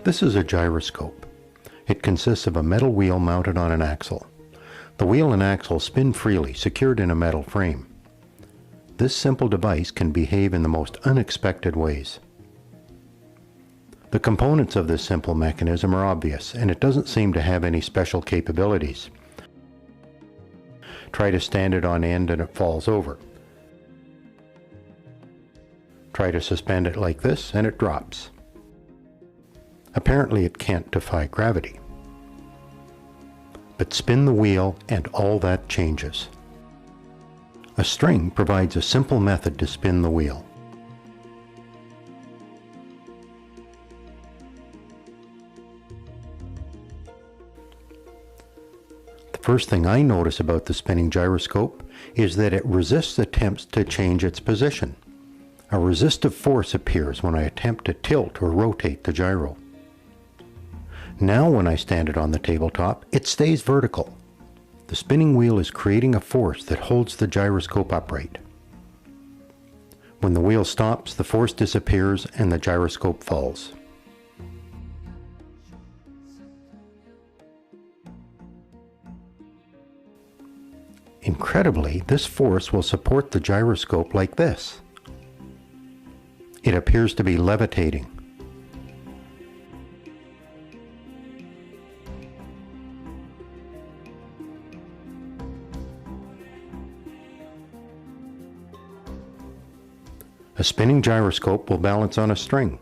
This is a gyroscope. It consists of a metal wheel mounted on an axle. The wheel and axle spin freely, secured in a metal frame. This simple device can behave in the most unexpected ways. The components of this simple mechanism are obvious, and it doesn't seem to have any special capabilities. Try to stand it on end and it falls over. Try to suspend it like this and it drops. Apparently it can't defy gravity. But spin the wheel and all that changes. A string provides a simple method to spin the wheel. The first thing I notice about the spinning gyroscope is that it resists attempts to change its position. A resistive force appears when I attempt to tilt or rotate the gyro. Now when I stand it on the tabletop, it stays vertical. The spinning wheel is creating a force that holds the gyroscope upright. When the wheel stops, the force disappears and the gyroscope falls. Incredibly, this force will support the gyroscope like this. It appears to be levitating. A spinning gyroscope will balance on a string.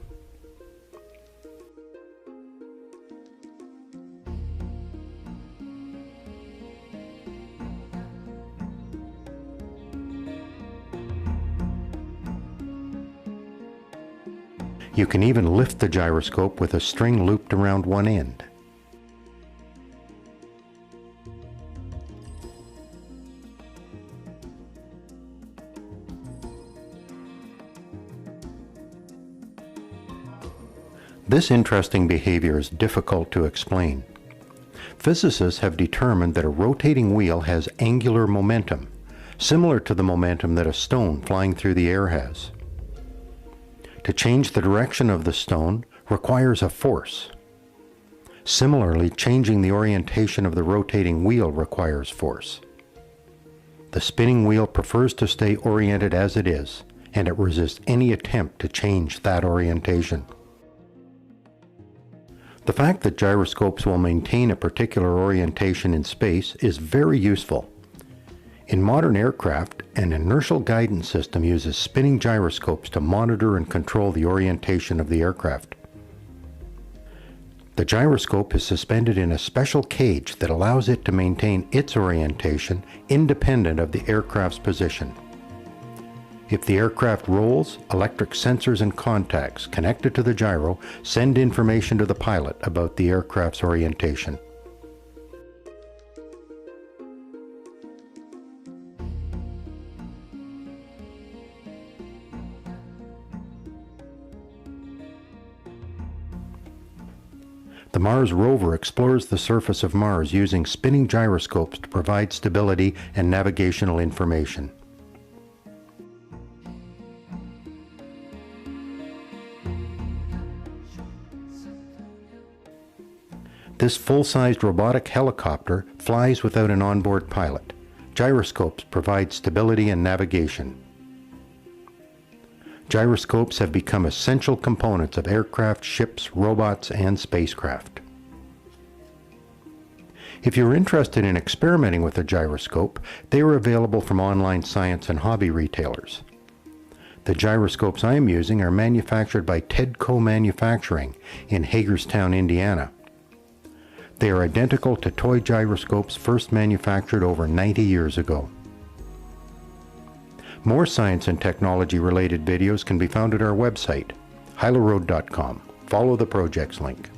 You can even lift the gyroscope with a string looped around one end. This interesting behavior is difficult to explain. Physicists have determined that a rotating wheel has angular momentum, similar to the momentum that a stone flying through the air has. To change the direction of the stone requires a force. Similarly, changing the orientation of the rotating wheel requires force. The spinning wheel prefers to stay oriented as it is, and it resists any attempt to change that orientation. The fact that gyroscopes will maintain a particular orientation in space is very useful. In modern aircraft, an inertial guidance system uses spinning gyroscopes to monitor and control the orientation of the aircraft. The gyroscope is suspended in a special cage that allows it to maintain its orientation independent of the aircraft's position. If the aircraft rolls, electric sensors and contacts connected to the gyro send information to the pilot about the aircraft's orientation. The Mars rover explores the surface of Mars using spinning gyroscopes to provide stability and navigational information. This full-sized robotic helicopter flies without an onboard pilot. Gyroscopes provide stability and navigation. Gyroscopes have become essential components of aircraft, ships, robots, and spacecraft. If you're interested in experimenting with a gyroscope, they are available from online science and hobby retailers. The gyroscopes I am using are manufactured by Tedco Manufacturing in Hagerstown, Indiana. They are identical to toy gyroscopes first manufactured over 90 years ago. More science and technology related videos can be found at our website, hylaroad.com. Follow the project's link.